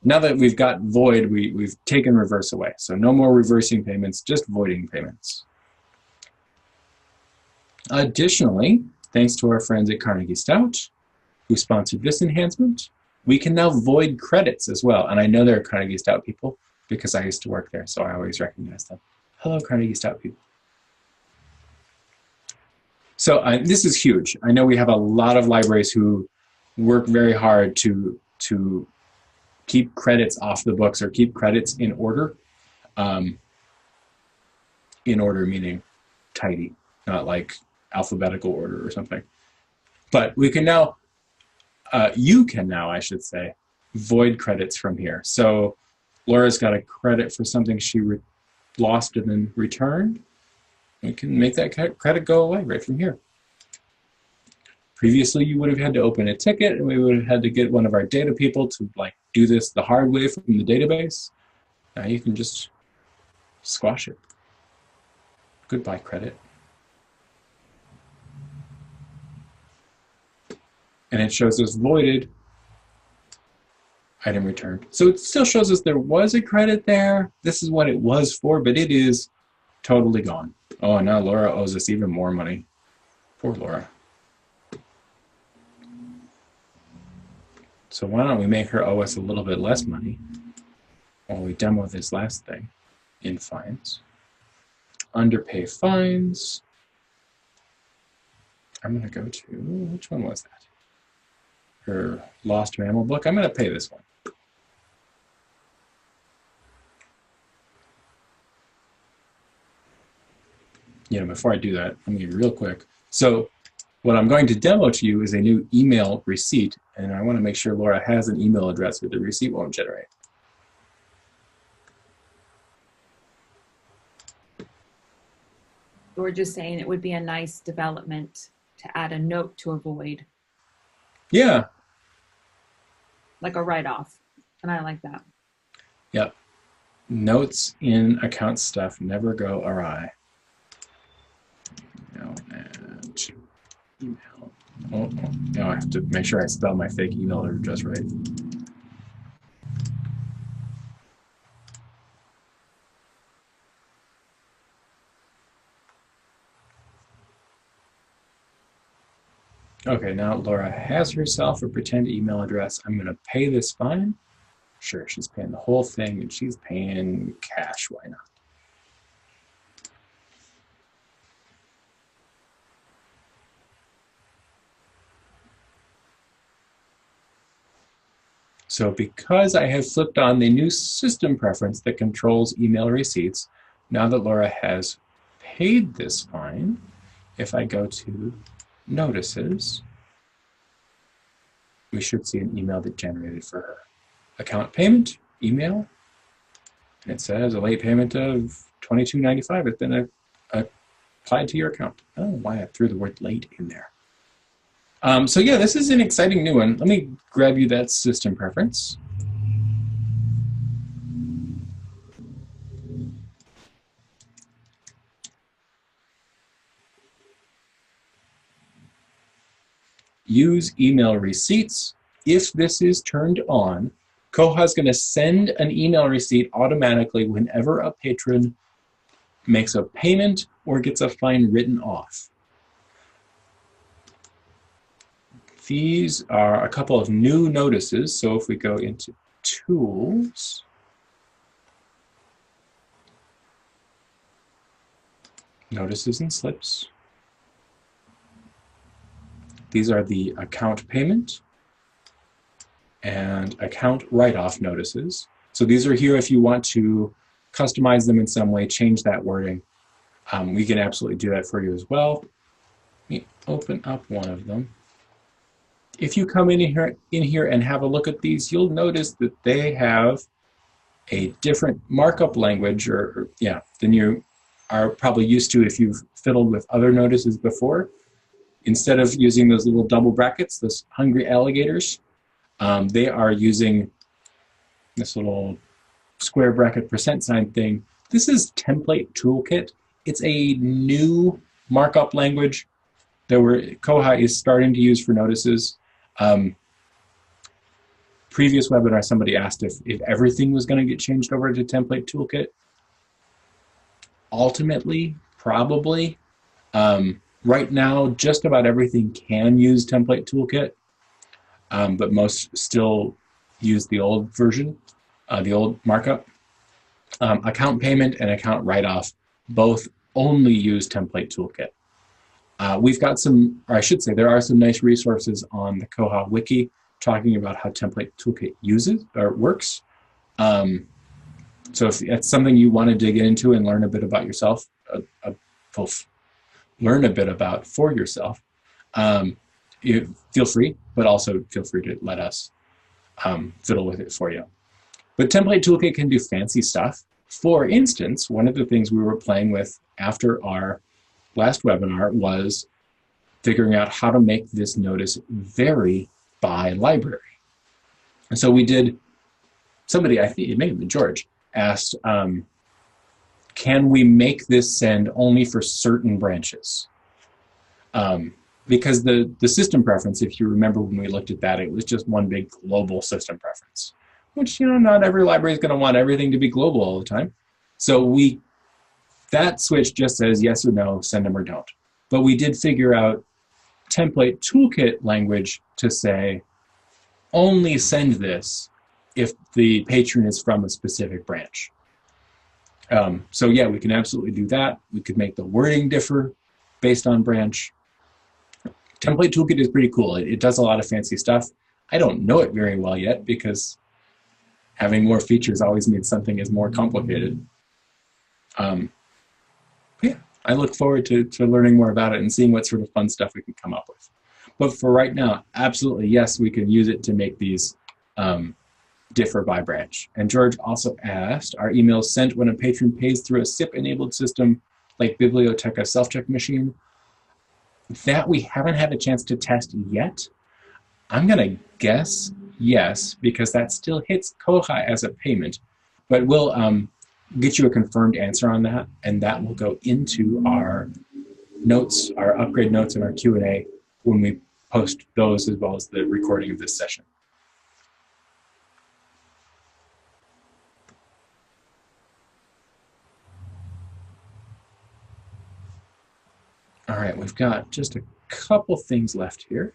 Now that we've got void, we've taken reverse away. So no more reversing payments, just voiding payments. Additionally, thanks to our friends at Carnegie Stout, who sponsored this enhancement, we can now void credits as well. And I know they're Carnegie Stout people because I used to work there, so I always recognize them. Hello, Carnegie Stout people. So this is huge. I know we have a lot of libraries who work very hard to keep credits off the books or keep credits in order. In order meaning tidy, not like alphabetical order or something. But we can now, you can now, I should say, void credits from here. So Laura's got a credit for something she lost and then returned. We can make that credit go away right from here. Previously, you would have had to open a ticket, and we would have had to get one of our data people to do this the hard way from the database. Now you can just squash it. Goodbye, credit. And it shows us voided, item returned. So it still shows us there was a credit there. This is what it was for, but it is totally gone. Oh, and now Laura owes us even more money. Poor Laura. So why don't we make her owe us a little bit less money while we demo this last thing in fines. Underpay fines. I'm going to go to, which one was that? Her lost mammal book. I'm going to pay this one. Before I do that, let me be real quick. So what I'm going to demo to you is a new email receipt, and I want to make sure Laura has an email address or the receipt won't generate. We're just saying it would be a nice development to add a note to a void. Yeah. Like a write-off, and I like that. Yep. Notes in account stuff never go awry. Email. Now I have to make sure I spell my fake email address right. Okay, now Laura has herself a pretend email address. I'm going to pay this fine. Sure, she's paying the whole thing, and she's paying cash. Why not? So because I have flipped on the new system preference that controls email receipts, now that Laura has paid this fine, if I go to Notices, we should see an email that generated for her. Account payment, email, and it says a late payment of $22.95 has been applied to your account. I don't know why I threw the word late in there. So yeah, this is an exciting new one. Let me grab you that system preference. Use email receipts. If this is turned on, Koha is going to send an email receipt automatically whenever a patron makes a payment or gets a fine written off. These are a couple of new notices. So if we go into Tools, Notices and Slips, these are the account payment and account write-off notices. So these are here if you want to customize them in some way, change that wording. We can absolutely do that for you as well. Let me open up one of them. If you come in here and have a look at these, you'll notice that they have a different markup language than you are probably used to if you've fiddled with other notices before. Instead of using those little double brackets, those hungry alligators, they are using this little square bracket % thing. This is Template Toolkit. It's a new markup language that Koha is starting to use for notices. Previous webinar, somebody asked if everything was going to get changed over to Template Toolkit. Ultimately, probably. Right now, just about everything can use Template Toolkit, but most still use the old version, the old markup. Account payment and account write-off both only use Template Toolkit. We've got some, or I should say, there are some nice resources on the Koha wiki talking about how Template Toolkit uses or works. So if it's something you want to dig into and learn a bit about yourself, learn a bit about for yourself, you feel free, but also feel free to let us fiddle with it for you. But Template Toolkit can do fancy stuff. For instance, one of the things we were playing with after our last webinar was figuring out how to make this notice vary by library. And so we did, somebody, I think it may have been George, asked, can we make this send only for certain branches? Because the system preference, if you remember when we looked at that, it was just one big global system preference, which, not every library is going to want everything to be global all the time. So that switch just says yes or no, send them or don't. But we did figure out Template Toolkit language to say, only send this if the patron is from a specific branch. So yeah, we can absolutely do that. We could make the wording differ based on branch. Template Toolkit is pretty cool. It does a lot of fancy stuff. I don't know it very well yet because having more features always means something is more complicated. Yeah, I look forward to learning more about it and seeing what sort of fun stuff we can come up with. But for right now, absolutely, yes, we can use it to make these differ by branch. And George also asked, are emails sent when a patron pays through a SIP-enabled system like Biblioteca self-check machine? That we haven't had a chance to test yet. I'm going to guess yes, because that still hits Koha as a payment. But we'll get you a confirmed answer on that, and that will go into our notes, our upgrade notes, and our Q&A when we post those, as well as the recording of this session. All right, we've got just a couple things left here.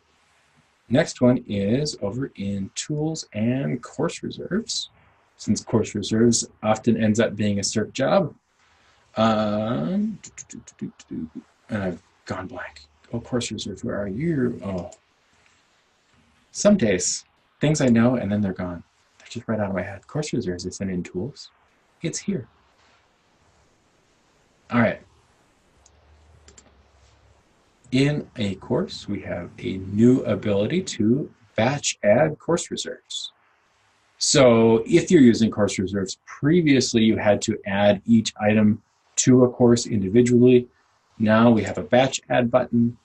Next one is over in Tools and Course Reserves. Since Course Reserves often ends up being a cert job. And I've gone blank. Oh, Course Reserves, where are you? Oh. Some days, things I know and then they're gone. They're just right out of my head. Course Reserves isn't in Tools. It's here. All right. In a course, we have a new ability to batch add course reserves. So if you're using course reserves, previously you had to add each item to a course individually. Now we have a batch add button.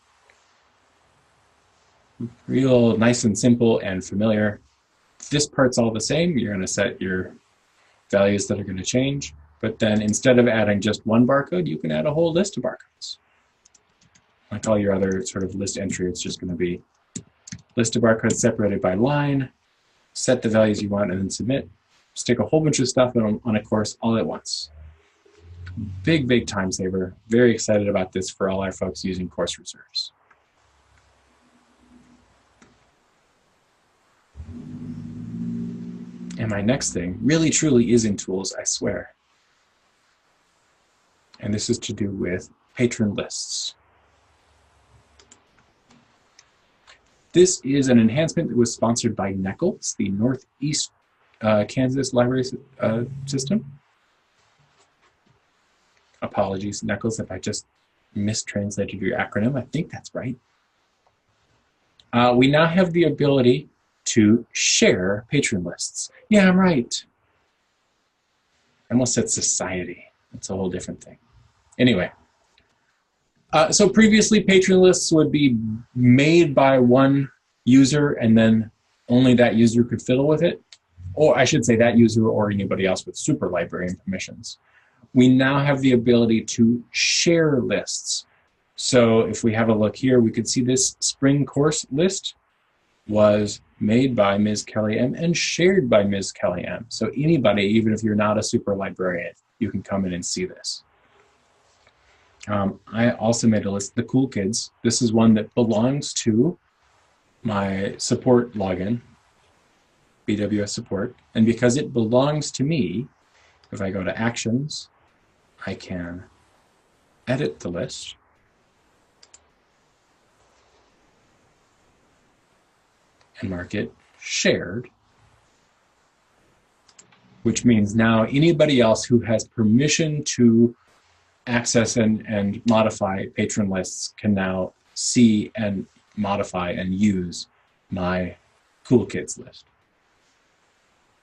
Real nice and simple and familiar. This part's all the same. You're going to set your values that are going to change. But then instead of adding just one barcode, you can add a whole list of barcodes. Like all your other sort of list entry, it's just going to be list of barcodes separated by line, set the values you want, and then submit. Stick a whole bunch of stuff on a course all at once. Big, big time saver. Very excited about this for all our folks using course reserves. And my next thing really, truly is in tools, I swear. And this is to do with patron lists. This is an enhancement that was sponsored by NECLS, the Northeast Kansas Library System. Apologies, NECLS, if I just mistranslated your acronym. I think that's right. We now have the ability to share patron lists. Yeah, I'm right. I almost said society. That's a whole different thing. Anyway, so previously patron lists would be made by one user and then only that user could fiddle with it. Or I should say that user or anybody else with super librarian permissions. We now have the ability to share lists. So if we have a look here, we could see this spring course list was made by Ms. Kelly M and shared by Ms. Kelly M. So anybody, even if you're not a super librarian, you can come in and see this. I also made a list of the cool kids. This is one that belongs to my support login, BWS support. And because it belongs to me, if I go to actions, I can edit the list. And mark it shared, which means now anybody else who has permission to access and modify patron lists can now see and modify and use my cool kids list.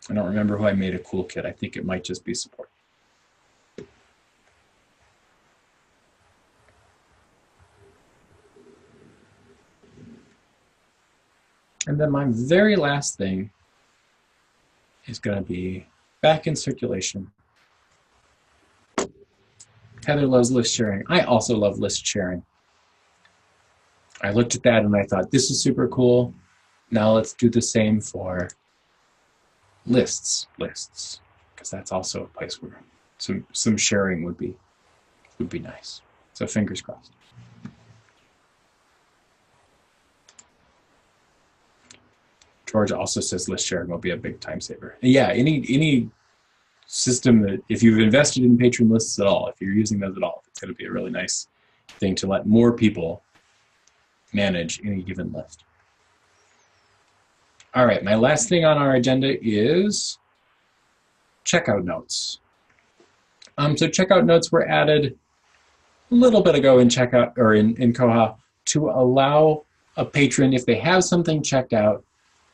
I don't remember who I made a cool kid. I think it might just be support. And then my very last thing is going to be back in circulation. Heather loves list sharing. I also love list sharing. I looked at that and I thought, this is super cool. Now let's do the same for lists, because that's also a place where some sharing would be nice. So fingers crossed. George also says list sharing will be a big time saver. And yeah, any system that, if you've invested in patron lists at all, if you're using those at all, it's going to be a really nice thing to let more people manage any given list. All right, my last thing on our agenda is checkout notes. So checkout notes were added a little bit ago in checkout or in Koha to allow a patron, if they have something checked out,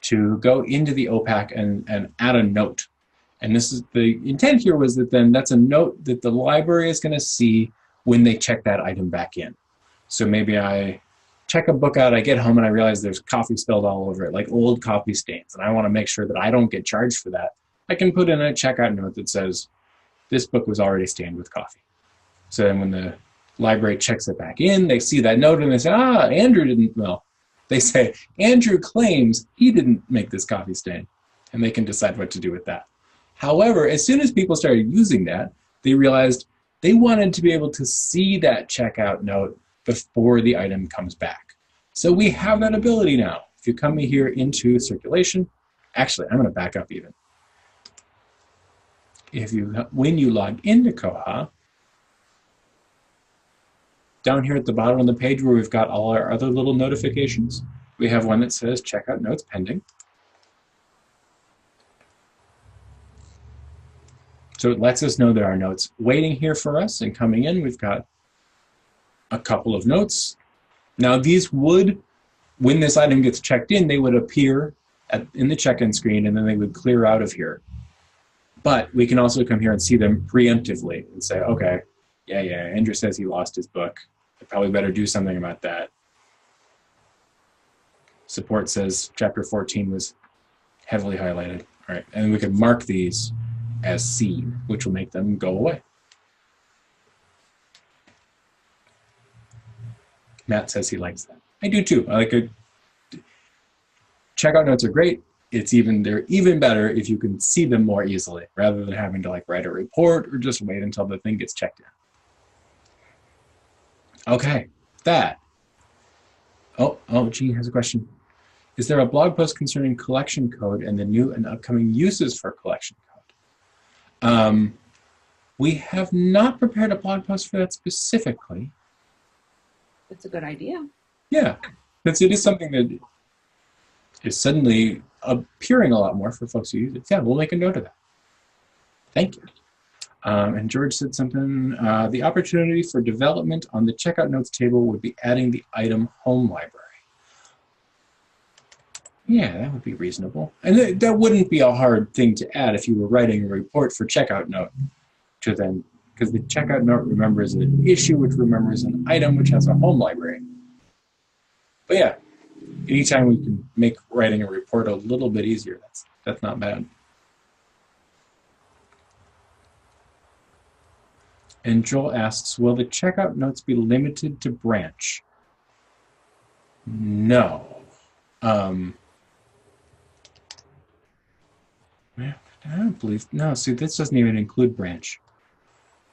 to go into the OPAC and add a note. And this is the intent here, was that then that's a note that the library is going to see when they check that item back in. So maybe I check a book out, I get home and I realize there's coffee spilled all over it, like old coffee stains, and I want to make sure that I don't get charged for that. I can put in a checkout note that says, this book was already stained with coffee. So then when the library checks it back in, they see that note and they say, ah, Andrew didn't, well, they say, Andrew claims he didn't make this coffee stain, and they can decide what to do with that. However, as soon as people started using that, they realized they wanted to be able to see that checkout note before the item comes back. So we have that ability now. If you come here into circulation, actually, I'm going to back up even. When you log into Koha, down here at the bottom of the page where we've got all our other little notifications, we have one that says checkout notes pending. So it lets us know there are notes waiting here for us, and coming in, we've got a couple of notes. Now these would, when this item gets checked in, they would appear in the check-in screen, and then they would clear out of here. But we can also come here and see them preemptively and say, okay, yeah, Andrew says he lost his book. I probably better do something about that. Support says chapter 14 was heavily highlighted. All right, and we could mark these as seen, which will make them go away. Matt says he likes that. I do too. I like it. Checkout notes are great. they're even better if you can see them more easily rather than having to like write a report or just wait until the thing gets checked in. Okay, that. Jean has a question. Is there a blog post concerning collection code and the new and upcoming uses for collection code? We have not prepared a blog post for that specifically. That's a good idea. Yeah, because it is something that is suddenly appearing a lot more for folks who use it. Yeah, we'll make a note of that. Thank you. And George said something, the opportunity for development on the checkout notes table would be adding the item home library. Yeah, that would be reasonable. And that wouldn't be a hard thing to add if you were writing a report for checkout note to then, because the checkout note remembers an issue, which remembers an item, which has a home library. But yeah, anytime we can make writing a report a little bit easier, that's not bad. And Joel asks, will the checkout notes be limited to branch? No. I don't believe, no, see, this doesn't even include branch.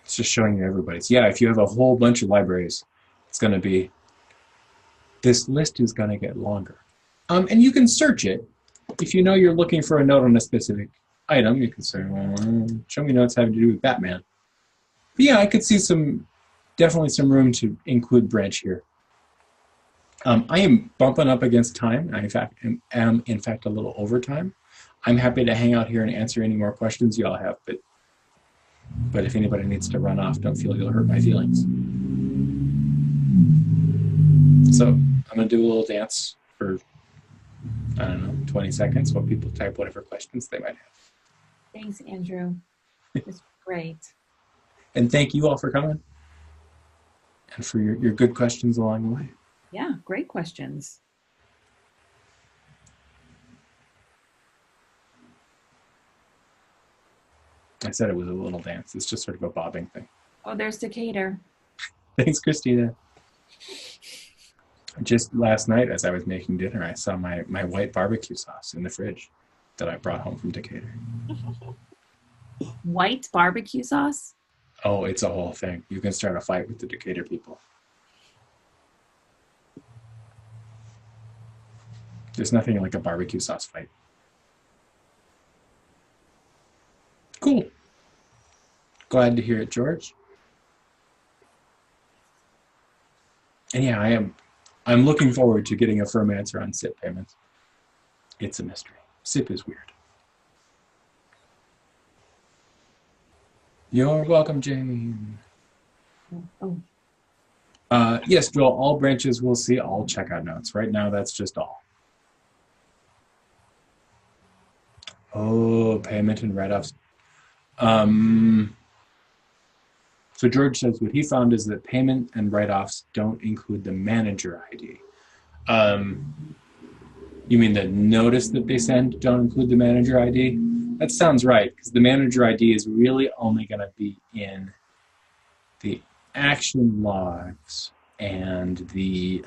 It's just showing you everybody's. Yeah, if you have a whole bunch of libraries, it's going to be, this list is going to get longer. And you can search it. If you know you're looking for a note on a specific item, you can say, well, show me notes having to do with Batman. But yeah, I could see definitely some room to include branch here. I am bumping up against time. I, am in fact a little over time. I'm happy to hang out here and answer any more questions y'all have, but if anybody needs to run off, don't feel you'll hurt my feelings. So I'm going to do a little dance for, I don't know, 20 seconds while people type whatever questions they might have. Thanks, Andrew. It's great. And thank you all for coming and for your good questions along the way. Yeah, great questions. I said it was a little dance. It's just sort of a bobbing thing. Oh, there's Decatur. Thanks, Christina. Just last night as I was making dinner, I saw my white barbecue sauce in the fridge that I brought home from Decatur. White barbecue sauce? Oh, it's a whole thing. You can start a fight with the Decatur people. There's nothing like a barbecue sauce fight. Cool. Glad to hear it, George. And yeah, I'm looking forward to getting a firm answer on SIP payments. It's a mystery. SIP is weird. You're welcome, Jane. Oh. Yes, Joel, all branches will see all checkout notes. Right now, that's just all. Oh, payment and write-offs. So George says what he found is that payment and write-offs don't include the manager ID. You mean the notice that they send don't include the manager ID? That sounds right, because the manager ID is really only going to be in the action logs and the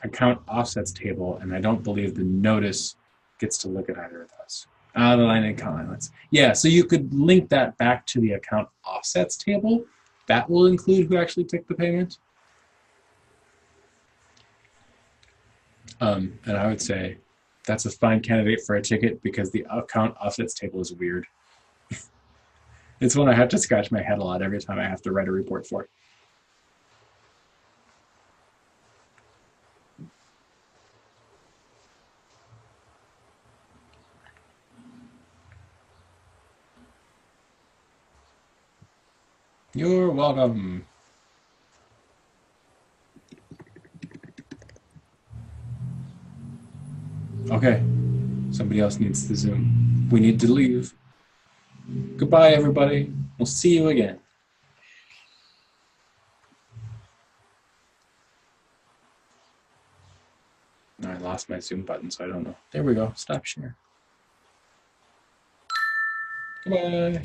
account offsets table, and I don't believe the notice gets to look at either of those. The line and account lines. Yeah, so you could link that back to the account offsets table. That will include who actually took the payment. And I would say that's a fine candidate for a ticket because the account offsets table is weird. It's one I have to scratch my head a lot every time I have to write a report for. You're welcome. Okay, somebody else needs the Zoom. We need to leave. Goodbye, everybody. We'll see you again. I lost my Zoom button, so I don't know. There we go. Stop share. Goodbye.